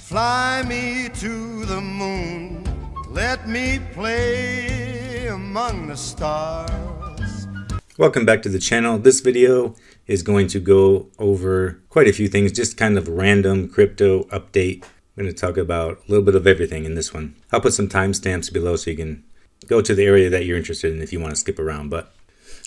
Fly me to the moon, let me play among the stars. Welcome back to the channel. This video is going to go over quite a few things, just kind of random crypto update. I'm going to talk about a little bit of everything in this one. I'll put some timestamps below so you can go to the area that you're interested in if you want to skip around, but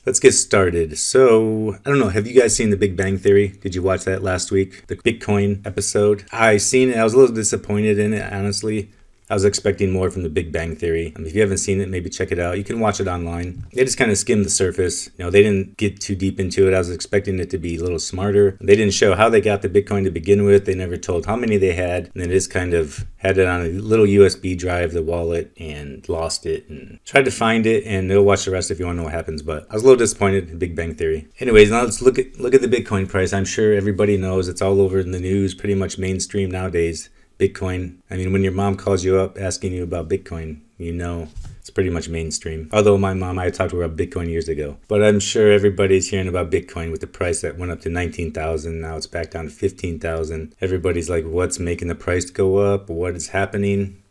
let's get started. So, I don't know, have you guys seen The Big Bang Theory? Did you watch that last week? The Bitcoin episode? I seen it. I was a little disappointed in it, honestly. I was expecting more from The Big Bang Theory. If you haven't seen it, maybe check it out. You can watch it online. They just kind of skimmed the surface. You know, they didn't get too deep into it. I was expecting it to be a little smarter. They didn't show how they got the Bitcoin to begin with. They never told how many they had. And they just kind of had it on a little USB drive, the wallet, and lost it. And tried to find it, and they'll watch the rest if you want to know what happens. But I was a little disappointed in Big Bang Theory. Anyways, now let's look at the Bitcoin price. I'm sure everybody knows. It's all over in the news, pretty much mainstream nowadays. Bitcoin. I mean, when your mom calls you up asking you about Bitcoin, you know it's pretty much mainstream. Although my mom, I talked to her about Bitcoin years ago. But I'm sure everybody's hearing about Bitcoin with the price that went up to 19,000. Now it's back down to 15,000. Everybody's like, what's making the price go up? What is happening?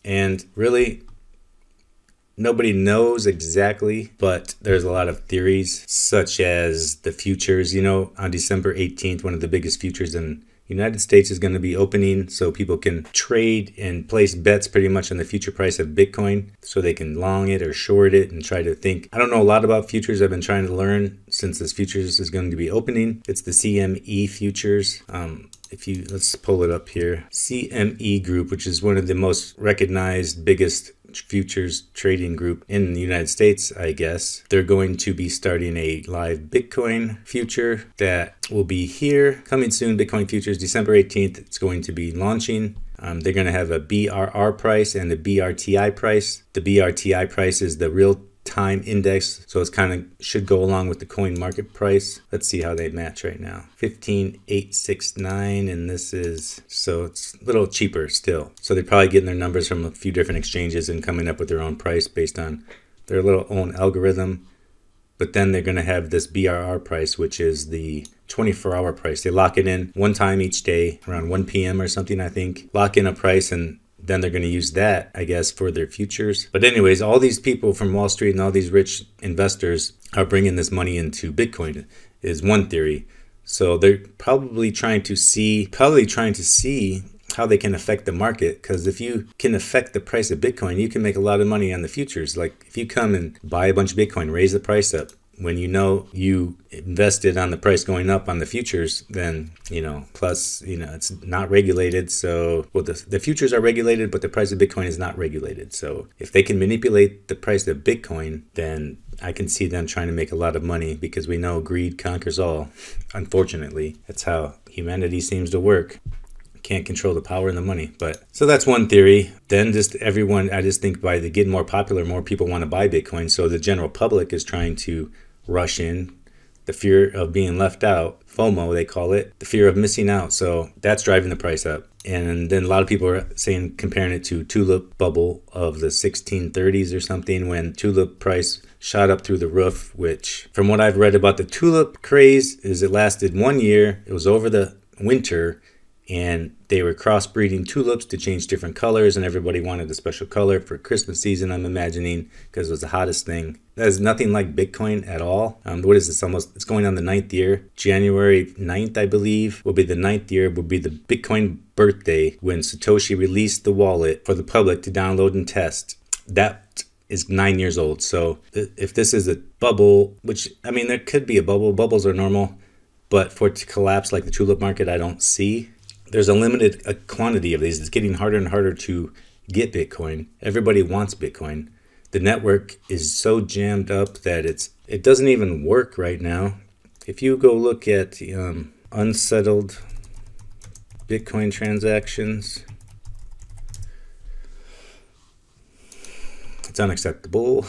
And really, nobody knows exactly, but there's a lot of theories, such as the futures. You know, on December 18th, one of the biggest futures in United States is going to be opening, so people can trade and place bets pretty much on the future price of Bitcoin, so they can long it or short it and try to think. I don't know a lot about futures. I've been trying to learn since this futures is going to be opening. It's the CME futures. Let's pull it up here. CME Group, which is one of the most recognized, biggest futures trading group in the United States, I guess. They're going to be starting a live Bitcoin future that will be here coming soon. Bitcoin futures, December 18th. It's going to be launching. They're going to have a BRR price and a BRTI price. The BRTI price is the real time index, so it's kind of should go along with the coin market price. Let's see how they match right now. 15,869, and this is, so it's a little cheaper still. So they're probably getting their numbers from a few different exchanges and coming up with their own price based on their little own algorithm. But then they're going to have this BRR price, which is the 24-hour price. They lock it in one time each day around 1 p.m. or something, I think. Lock in a price, and then they're going to use that, I guess, for their futures. But anyways, all these people from Wall Street and all these rich investors are bringing this money into Bitcoin, is one theory. So they're probably trying to see how they can affect the market, because if you can affect the price of Bitcoin, you can make a lot of money on the futures. Like if you come and buy a bunch of Bitcoin, raise the price up, when you know you invested on the price going up on the futures, then, you know, plus, you know, it's not regulated. So, well, the futures are regulated, but the price of Bitcoin is not regulated. So if they can manipulate the price of Bitcoin, then I can see them trying to make a lot of money, because we know greed conquers all. Unfortunately, that's how humanity seems to work. Can't control the power and the money. But so that's one theory. Then just everyone, I just think by the getting more popular, more people want to buy Bitcoin. So the general public is trying to rush in. The fear of being left out, FOMO they call it, the fear of missing out. So that's driving the price up. And then a lot of people are saying, comparing it to tulip bubble of the 1630s or something, when tulip price shot up through the roof, which from what I've read about the tulip craze is it lasted 1 year. It was over the winter, and they were crossbreeding tulips to change different colors, and everybody wanted a special color for Christmas season, I'm imagining, because it was the hottest thing. That is nothing like Bitcoin at all. What is this, it's going on the 9th year. January 9th, I believe, will be the 9th year, will be the Bitcoin birthday, when Satoshi released the wallet for the public to download and test. That is 9 years old. So if this is a bubble, which, I mean, there could be a bubble. Bubbles are normal, but for it to collapse like the tulip market, I don't see. There's a limited quantity of these. It's getting harder and harder to get Bitcoin. Everybody wants Bitcoin. The network is so jammed up that it doesn't even work right now. If you go look at unsettled Bitcoin transactions, it's unacceptable.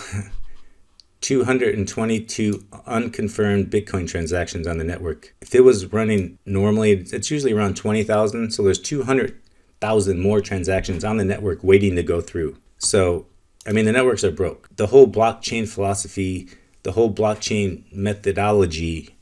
222 unconfirmed Bitcoin transactions on the network. If it was running normally, it's usually around 20,000. So there's 200,000 more transactions on the network waiting to go through. So, I mean, the networks are broke. The whole blockchain philosophy, the whole blockchain methodology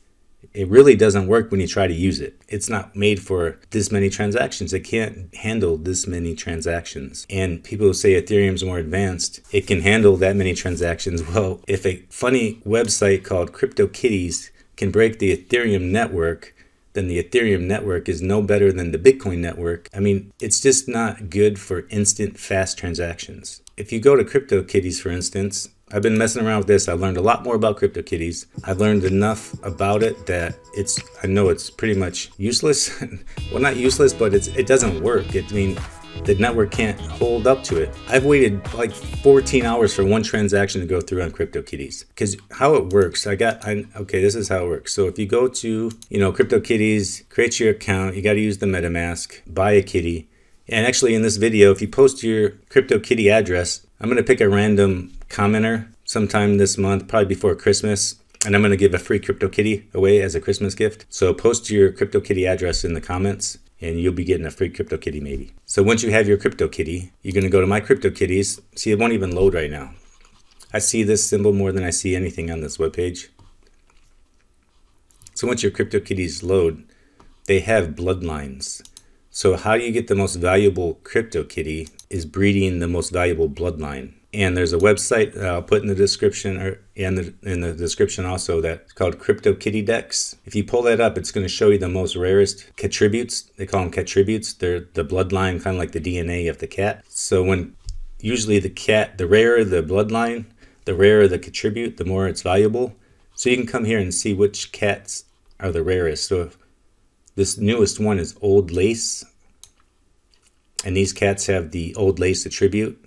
it really doesn't work when you try to use it. It's not made for this many transactions. It can't handle this many transactions. And people say Ethereum's more advanced. It can handle that many transactions. Well, if a funny website called CryptoKitties can break the Ethereum network, then the Ethereum network is no better than the Bitcoin network. I mean, it's just not good for instant, fast transactions. If you go to CryptoKitties, for instance, I've been messing around with this. I've learned a lot more about CryptoKitties. I've learned enough about it that I know it's pretty much useless. Well, not useless, but it doesn't work. I mean, the network can't hold up to it. I've waited like 14 hours for one transaction to go through on CryptoKitties. Because how it works, okay, this is how it works. So if you go to, CryptoKitties, create your account, you got to use the MetaMask, buy a kitty. And actually in this video, if you post your CryptoKittie address, I'm going to pick a random commenter sometime this month, probably before Christmas. And I'm going to give a free CryptoKittie away as a Christmas gift. So post your CryptoKittie address in the comments, and you'll be getting a free CryptoKittie maybe. So once you have your CryptoKittie, you're going to go to My CryptoKitties. See, it won't even load right now. I see this symbol more than I see anything on this webpage. So once your CryptoKitties load, they have bloodlines. So how you get the most valuable CryptoKittie is breeding the most valuable bloodline. And there's a website I'll put in the description, in the description also, that's called CryptoKittie Dex. If you pull that up, it's going to show you the most rarest Cattributes. They call them Cattributes. They're the bloodline, kind of like the DNA of the cat. So when usually the rarer the bloodline, the rarer the Cattribute, the more it's valuable. So you can come here and see which cats are the rarest. So this newest one is Old Lace, and these cats have the Old Lace attribute.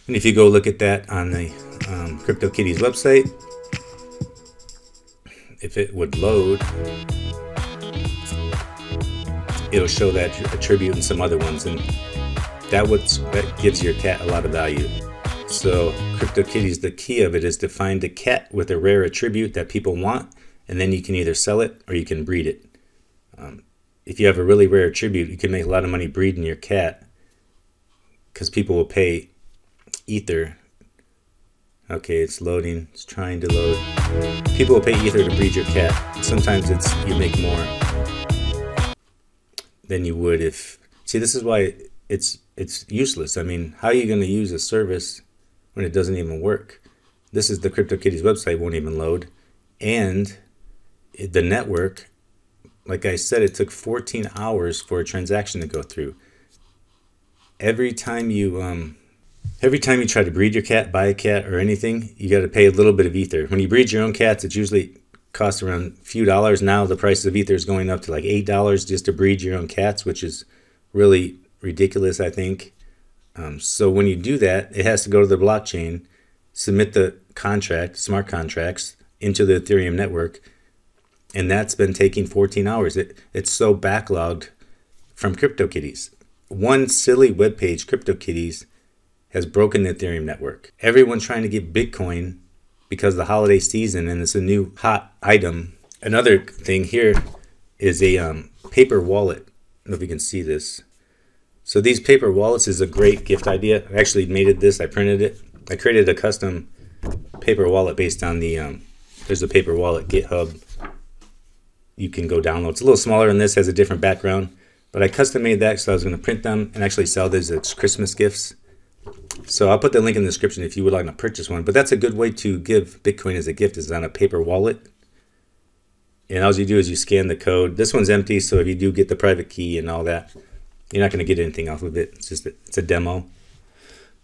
And if you go look at that on the CryptoKitties website, if it would load, it'll show that attribute and some other ones, and that gives your cat a lot of value. So CryptoKitties, the key of it is to find a cat with a rare attribute that people want, and then you can either sell it or you can breed it. If you have a really rare attribute, you can make a lot of money breeding your cat, because people will pay Ether. Okay, it's loading. It's trying to load. People will pay Ether to breed your cat. Sometimes you make more than you would if... See, this is why it's useless. I mean, how are you going to use a service when it doesn't even work? This is the CryptoKitties website, won't even load. And the network, like I said, it took 14 hours for a transaction to go through. Every time you try to breed your cat, buy a cat or anything, you got to pay a little bit of Ether. When you breed your own cats, it usually costs around a few dollars. Now the price of Ether is going up to like $8 just to breed your own cats, which is really ridiculous, I think. So when you do that, it has to go to the blockchain, submit the contract, smart contracts, into the Ethereum network. And that's been taking 14 hours. It's so backlogged from CryptoKitties. One silly web page, CryptoKitties, has broken the Ethereum network. Everyone's trying to get Bitcoin because of the holiday season, and it's a new hot item. Another thing here is a paper wallet. I don't know if you can see this. So these paper wallets is a great gift idea. I actually made this. I printed it. I created a custom paper wallet based on the, there's a paper wallet GitHub. You can go download. It's a little smaller than this, has a different background. But I custom made that, so I was going to print them and actually sell these as Christmas gifts. So I'll put the link in the description if you would like to purchase one. But that's a good way to give Bitcoin as a gift, is on a paper wallet. And all you do is you scan the code. This one's empty, so if you do get the private key and all that, you're not going to get anything off of it. It's a demo.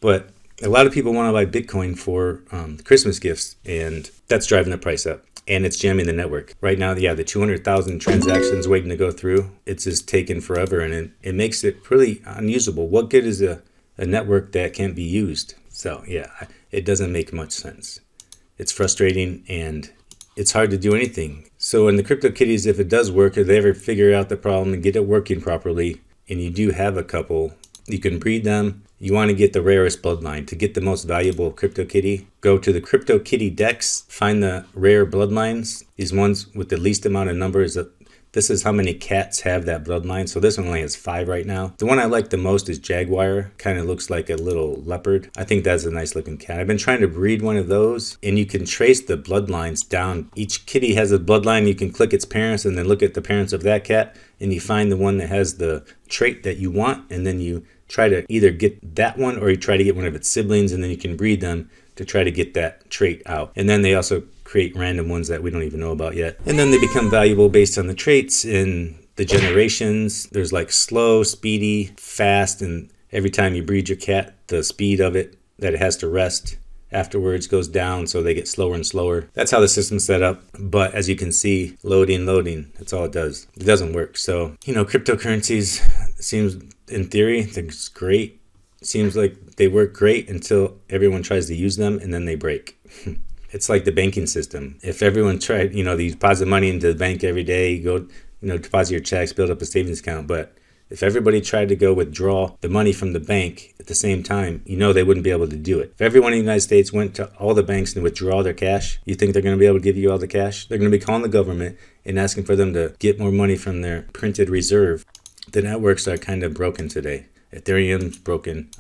But a lot of people want to buy Bitcoin for Christmas gifts, and that's driving the price up. And it's jamming the network. Right now, yeah, the 200,000 transactions waiting to go through, it's just taking forever, and it makes it really unusable. What good is a network that can't be used? So yeah, it doesn't make much sense. It's frustrating, and it's hard to do anything. So in the CryptoKitties, if it does work, if they ever figure out the problem and get it working properly, and you do have a couple, you can breed them. You want to get the rarest bloodline. To get the most valuable CryptoKittie, go to the CryptoKittie Dex, find the rare bloodlines, these ones with the least amount of numbers. This is how many cats have that bloodline. So this one only has 5 right now. The one I like the most is Jaguar. Kind of looks like a little leopard. I think that's a nice looking cat. I've been trying to breed one of those, and you can trace the bloodlines down. Each kitty has a bloodline. You can click its parents and then look at the parents of that cat, and you find the one that has the trait that you want, and then you try to either get that one or you try to get one of its siblings, and then you can breed them to try to get that trait out. And then they also create random ones that we don't even know about yet. And then they become valuable based on the traits in the generations. There's like slow, speedy, fast, and every time you breed your cat, the speed of it that it has to rest afterwards goes down, so they get slower and slower. That's how the system's set up. But as you can see, loading, that's all it does. It doesn't work. So, you know, cryptocurrencies, seems in theory, it's great. It seems like they work great until everyone tries to use them, and then they break. It's like the banking system. If everyone tried, you know, you deposit money into the bank every day, you go, you know, deposit your checks, build up a savings account. But if everybody tried to go withdraw the money from the bank at the same time, you know they wouldn't be able to do it. If everyone in the United States went to all the banks and withdraw their cash, you think they're going to be able to give you all the cash? They're going to be calling the government and asking for them to get more money from their printed reserve. The networks are kind of broken today. Ethereum's broken.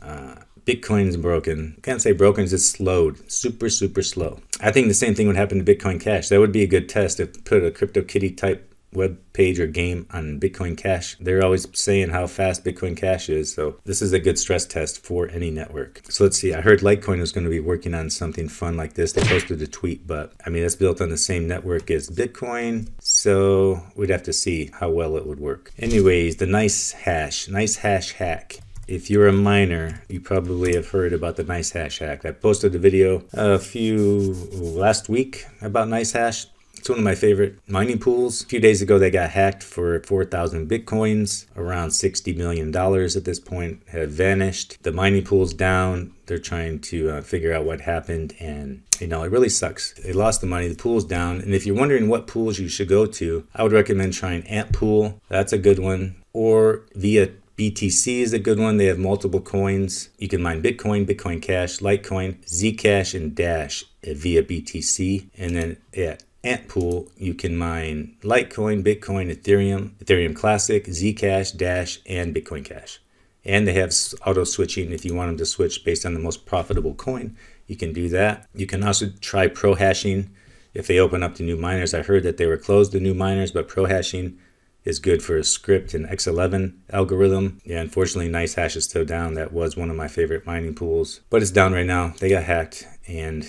Bitcoin's broken. I can't say broken, it's slowed. Super slow. I think the same thing would happen to Bitcoin Cash. That would be a good test to put a CryptoKittie type web page or game on Bitcoin Cash. They're always saying how fast Bitcoin Cash is, so this is a good stress test for any network. So let's see, I heard Litecoin was going to be working on something fun like this. They posted a tweet, but I mean, it's built on the same network as Bitcoin, so we'd have to see how well it would work. Anyways, the NiceHash Hack. If you're a miner, you probably have heard about the Nicehash Hack. I posted a video last week about Nicehash. It's one of my favorite mining pools. A few days ago, they got hacked for 4,000 Bitcoins, around $60 million at this point, have vanished. The mining pool's down. They're trying to figure out what happened, and you know, it really sucks. They lost the money, the pool's down, and if you're wondering what pools you should go to, I would recommend trying Ant Pool. That's a good one. Or via BTC is a good one. They have multiple coins. You can mine Bitcoin, Bitcoin Cash, Litecoin, Zcash, and Dash via BTC. And then at Ant Pool, you can mine Litecoin, Bitcoin, Ethereum, Ethereum Classic, Zcash, Dash, and Bitcoin Cash. And they have auto switching. If you want them to switch based on the most profitable coin, you can do that. You can also try pro hashing if they open up to new miners. I heard that they were closed to new miners, but pro hashing is good for a script and X11 algorithm. Yeah, unfortunately, Nicehash is still down. That was one of my favorite mining pools, but it's down right now. They got hacked, and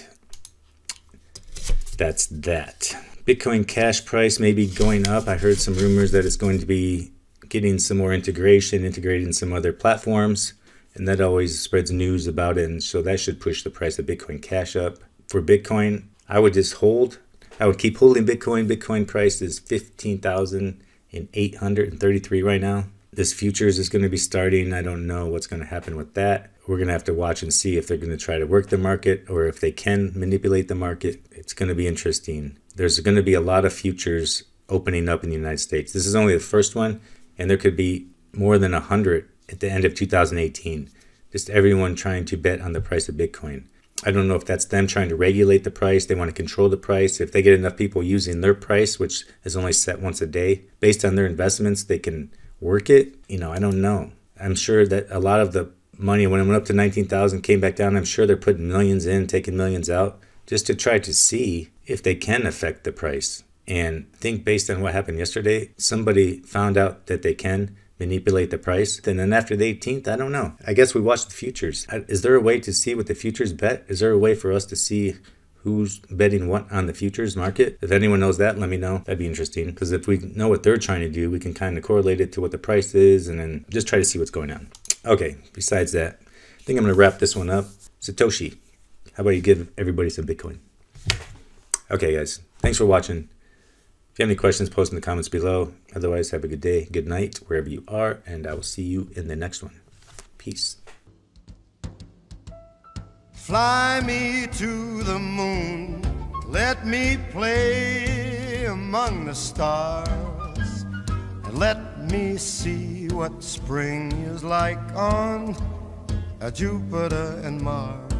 that's that. Bitcoin Cash price may be going up. I heard some rumors that it's going to be getting some more integrated in some other platforms, and that always spreads news about it, and so that should push the price of Bitcoin Cash up. For Bitcoin, I would just hold. I would keep holding Bitcoin. Bitcoin price is 15,833 right now. This futures is going to be starting. I don't know what's going to happen with that. We're going to have to watch and see if they're going to try to work the market or if they can manipulate the market. It's going to be interesting. There's going to be a lot of futures opening up in the United States. This is only the first one, and there could be more than 100 at the end of 2018. Just everyone trying to bet on the price of Bitcoin. I don't know if that's them trying to regulate the price. They want to control the price. If they get enough people using their price, which is only set once a day, based on their investments, they can work it. You know, I don't know. I'm sure that a lot of the money, when it went up to 19,000, came back down. I'm sure they're putting millions in, taking millions out, just to try to see if they can affect the price. And I think based on what happened yesterday, somebody found out that they can manipulate the price. And then after the 18th, I don't know. I guess we watch the futures. Is there a way to see what the futures bet? Is there a way for us to see who's betting what on the futures market? If anyone knows that, let me know. That'd be interesting, because if we know what they're trying to do, we can kind of correlate it to what the price is and then just try to see what's going on. Okay, besides that, I think I'm going to wrap this one up. Satoshi, how about you give everybody some Bitcoin? Okay, guys, thanks for watching. If you have any questions, post in the comments below. Otherwise, have a good day, good night, wherever you are, and I will see you in the next one. Peace. Fly me to the moon, let me play among the stars, and let me see what spring is like on Jupiter and Mars.